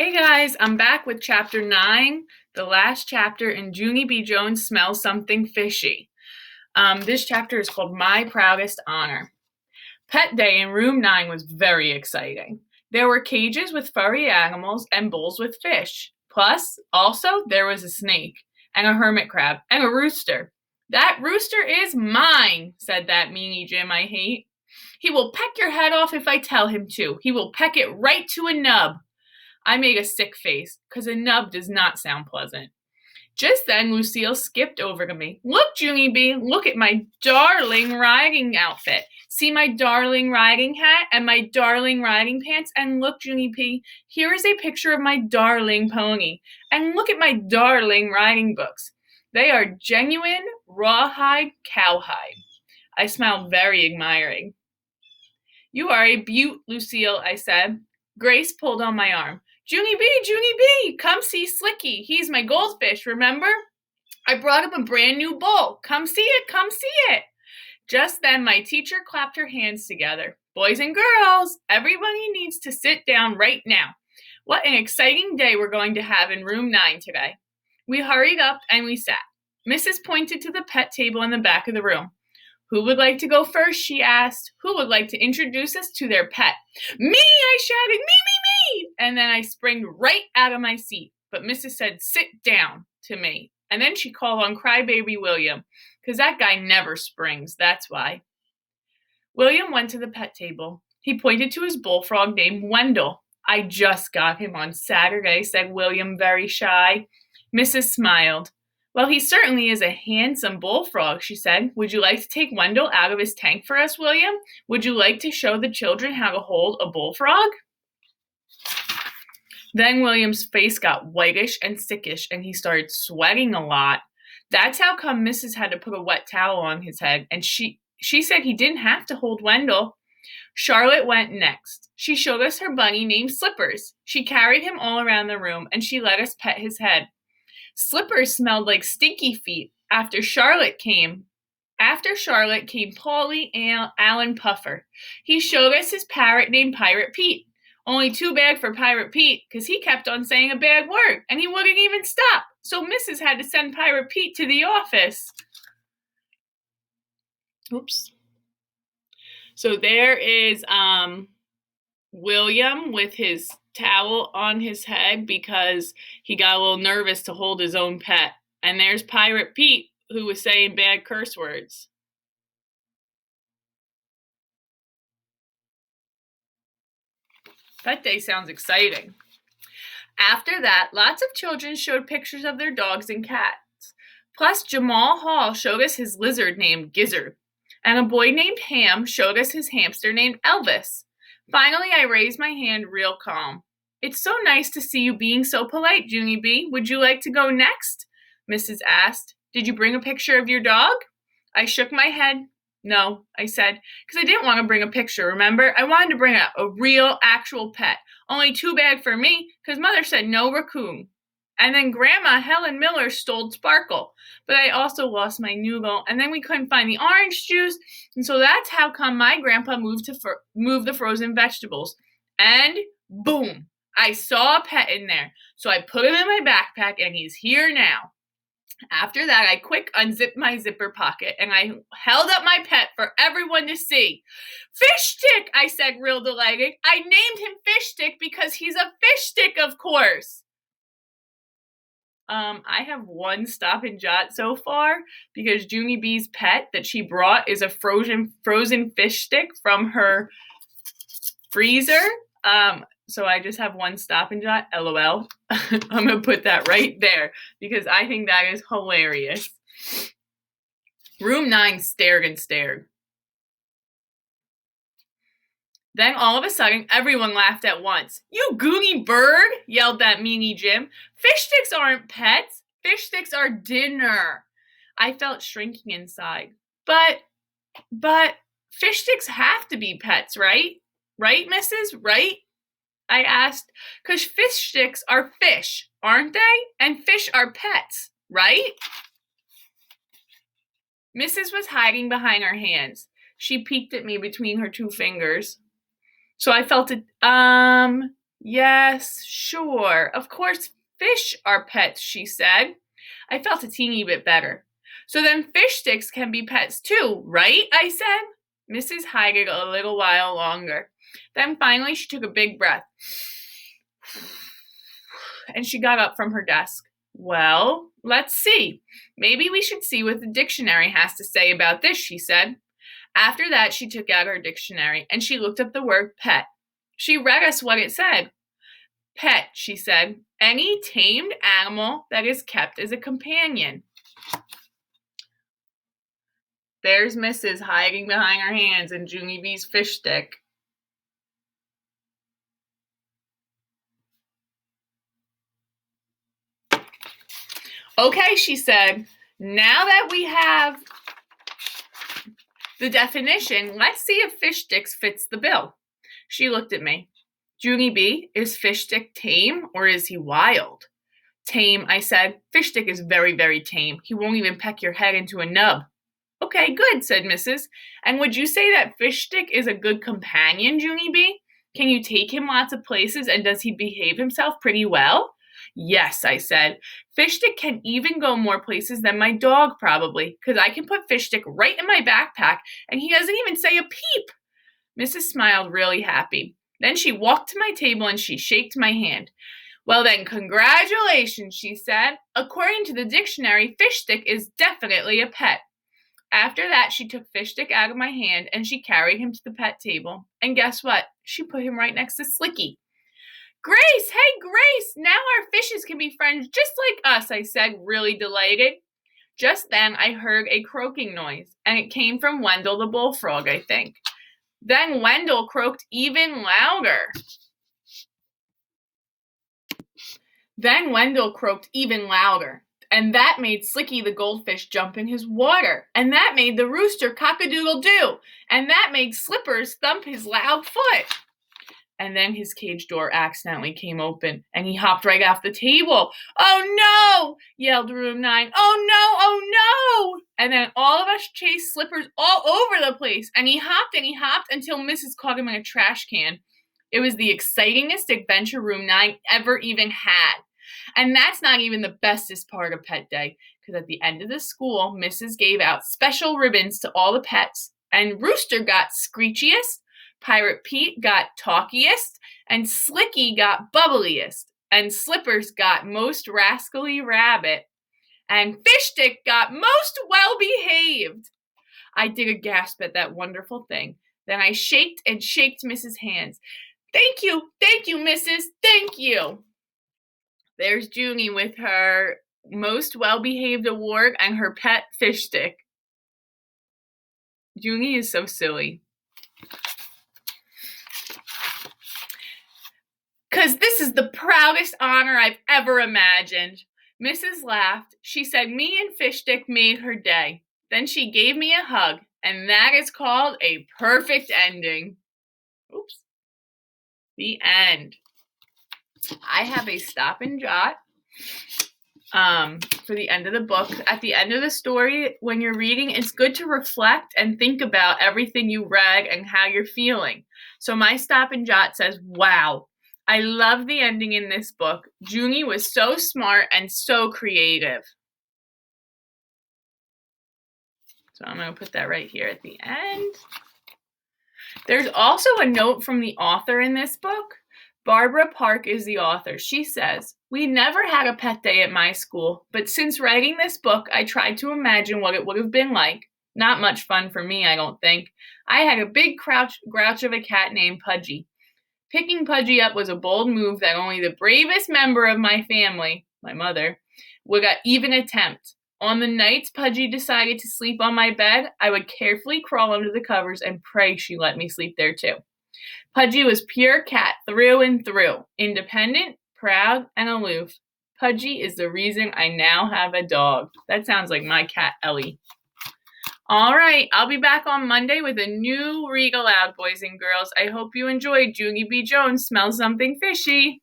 Hey guys, I'm back with chapter 9, the last chapter in Junie B. Jones Smells Something Fishy. This chapter is called My Proudest Honor. Pet Day in room 9 was very exciting. There were cages with furry animals and bowls with fish. Plus, also, there was a snake, and a hermit crab, and a rooster. That rooster is mine, said that meanie Jim I hate. He will peck your head off if I tell him to. He will peck it right to a nub. I made a sick face, because a nub does not sound pleasant. Just then, Lucille skipped over to me. Look, Junie B, look at my darling riding outfit. See my darling riding hat and my darling riding pants? And look, Junie B, here is a picture of my darling pony. And look at my darling riding books. They are genuine rawhide cowhide. I smiled very admiring. You are a beaut, Lucille, I said. Grace pulled on my arm. Junie B, come see Slicky. He's my goldfish, remember? I brought him a brand new bowl. Come see it. Just then, my teacher clapped her hands together. Boys and girls, everybody needs to sit down right now. What an exciting day we're going to have in room 9 today. We hurried up and we sat. Mrs. pointed to the pet table in the back of the room. Who would like to go first, she asked. Who would like to introduce us to their pet? Me, I shouted, me! And then I sprang right out of my seat. But Mrs. said, sit down to me. And then she called on crybaby William, because that guy never springs, that's why. William went to the pet table. He pointed to his bullfrog named Wendell. I just got him on Saturday, said William, very shy. Mrs. smiled. Well, he certainly is a handsome bullfrog, she said. Would you like to take Wendell out of his tank for us, William? Would you like to show the children how to hold a bullfrog? Then William's face got whitish and sickish, and he started sweating a lot. That's how come Mrs. had to put a wet towel on his head, and she said he didn't have to hold Wendell. Charlotte went next. She showed us her bunny named Slippers. She carried him all around the room, and she let us pet his head. Slippers smelled like stinky feet. After Charlotte came Paulie Allen Puffer. He showed us his parrot named Pirate Pete. Only too bad for Pirate Pete, because he kept on saying a bad word, and he wouldn't even stop. So Mrs. had to send Pirate Pete to the office. Oops. So there is William with his towel on his head because he got a little nervous to hold his own pet. And there's Pirate Pete, who was saying bad curse words. Pet Day sounds exciting. After that, lots of children showed pictures of their dogs and cats. Plus, Jamal Hall showed us his lizard named Gizzard. And a boy named Ham showed us his hamster named Elvis. Finally, I raised my hand real calm. It's so nice to see you being so polite, Junie B. Would you like to go next? Mrs. asked. Did you bring a picture of your dog? I shook my head. No, I said, because I didn't want to bring a picture, remember? I wanted to bring a real, actual pet. Only too bad for me, because Mother said no raccoon. And then Grandma Helen Miller stole Sparkle. But I also lost my noodle, and then we couldn't find the orange juice, and so that's how come my grandpa moved the frozen vegetables. And boom, I saw a pet in there. So I put him in my backpack, and he's here now. After that, I quick unzipped my zipper pocket, and I held up my pet for everyone to see. Fish Stick, I said, real delighted. I named him Fish Stick because he's a fish stick, of course. I have one stop and jot so far because Junie B's pet that she brought is a frozen fish stick from her freezer. So I just have one stop and jot, LOL. I'm going to put that right there because I think that is hilarious. Room 9 stared and stared. Then all of a sudden, everyone laughed at once. You goony bird, yelled that meanie Jim. Fish sticks aren't pets. Fish sticks are dinner. I felt shrinking inside. But fish sticks have to be pets, right? Right, Mrs.? Right? I asked. 'Cause fish sticks are fish, aren't they? And fish are pets, right? Mrs. was hiding behind her hands. She peeked at me between her two fingers. So I felt it. Yes, sure. Of course, fish are pets, she said. I felt a teeny bit better. So then fish sticks can be pets too, right? I said. Mrs. hided a little while longer. Then finally she took a big breath. And she got up from her desk. Well, let's see. Maybe we should see what the dictionary has to say about this, she said. After that, she took out her dictionary and she looked up the word pet. She read us what it said. Pet, she said, any tamed animal that is kept as a companion. There's Mrs. hiding behind her hands in Junie B's fish stick. Okay, she said, now that we have the definition, let's see if fish sticks fits the bill. She looked at me. Junie B, is fish stick tame or is he wild? Tame, I said. Fish stick is very, very tame. He won't even peck your head into a nub. Okay, good, said Mrs. And would you say that fish stick is a good companion, Junie B? Can you take him lots of places and does he behave himself pretty well? Yes, I said. Fish stick can even go more places than my dog probably, because I can put fish stick right in my backpack and he doesn't even say a peep. Mrs. smiled really happy. Then she walked to my table and she shaked my hand. Well then, congratulations, she said. According to the dictionary, fish stick is definitely a pet. After that, she took fish stick out of my hand and she carried him to the pet table. And guess what? She put him right next to Slicky. Grace, hey Grace, now our fishes can be friends just like us, I said, really delighted. Just then, I heard a croaking noise, and it came from Wendell the bullfrog, I think. Then Wendell croaked even louder. And that made Slicky the goldfish jump in his water. And that made the rooster cock-a-doodle-doo. And that made Slippers thump his loud foot. And then his cage door accidentally came open, and he hopped right off the table. Oh no, yelled room 9. Oh no, oh no. And then all of us chased Slippers all over the place, and he hopped until Mrs. caught him in a trash can. It was the excitingest adventure room 9 ever even had. And that's not even the bestest part of Pet Day, because at the end of the school, Mrs. gave out special ribbons to all the pets, and Rooster got screechiest, Pirate Pete got talkiest, and Slicky got bubbliest, and Slippers got most rascally rabbit, and Fish Stick got most well-behaved. I did a gasp at that wonderful thing. Then I shaked Mrs. hands. Thank you, Mrs., thank you. There's Junie with her most well-behaved award and her pet fish stick. Junie is so silly. Because this is the proudest honor I've ever imagined. Mrs. laughed. She said me and Fish Stick made her day. Then she gave me a hug, and that is called a perfect ending. Oops. The end. I have a stop and jot for the end of the book. At the end of the story, when you're reading, it's good to reflect and think about everything you read and how you're feeling. So my stop and jot says, wow, I love the ending in this book. Junie was so smart and so creative. So I'm going to put that right here at the end. There's also a note from the author in this book. Barbara Park is the author. She says, we never had a pet day at my school, but since writing this book, I tried to imagine what it would have been like. Not much fun for me, I don't think. I had a big grouch of a cat named Pudgy. Picking Pudgy up was a bold move that only the bravest member of my family, my mother, would even attempt. On the nights Pudgy decided to sleep on my bed, I would carefully crawl under the covers and pray she let me sleep there too. Pudgy was pure cat through and through, independent, proud, and aloof. Pudgy is the reason I now have a dog. That sounds like my cat, Ellie. All right, I'll be back on Monday with a new Read Aloud, boys and girls. I hope you enjoyed Junie B. Jones' Smell Something Fishy.